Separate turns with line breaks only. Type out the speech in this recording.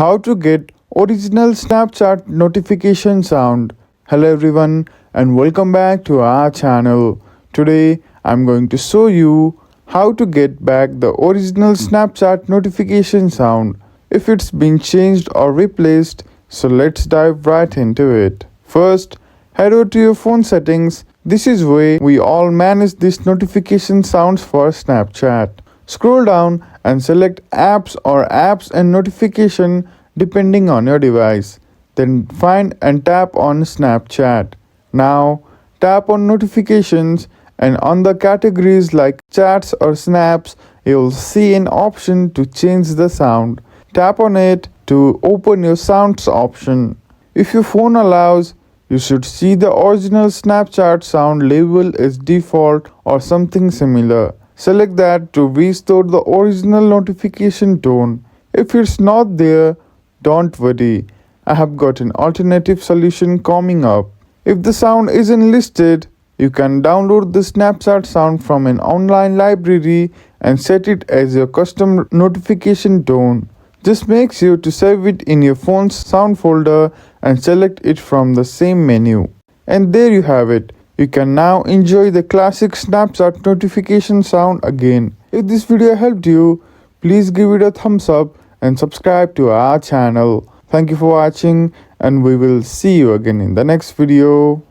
How to get original Snapchat notification sound. Hello everyone and welcome back to our channel. Today I'm going to show you how to get back the original Snapchat notification sound if it's been changed or replaced. So let's dive right into it. First, head over to your phone settings. This is where we all manage these notification sounds for Snapchat. Scroll down and select apps or apps and notification depending on your device. Then find and tap on Snapchat. Now tap on notifications and on the categories like chats or snaps, you'll see an option to change the sound. Tap on it to open your sounds option. If your phone allows, you should see the original Snapchat sound label as default or something similar. Select that to restore the original notification tone. If it's not there, don't worry. I have got an alternative solution coming up. If the sound isn't listed, you can download the Snapchat sound from an online library and set it as your custom notification tone. Just make sure to save it in your phone's sound folder and select it from the same menu. And there you have it. You can now enjoy the classic Snapchat notification sound again. If this video helped you, please give it a thumbs up and subscribe to our channel. Thank you for watching and we will see you again in the next video.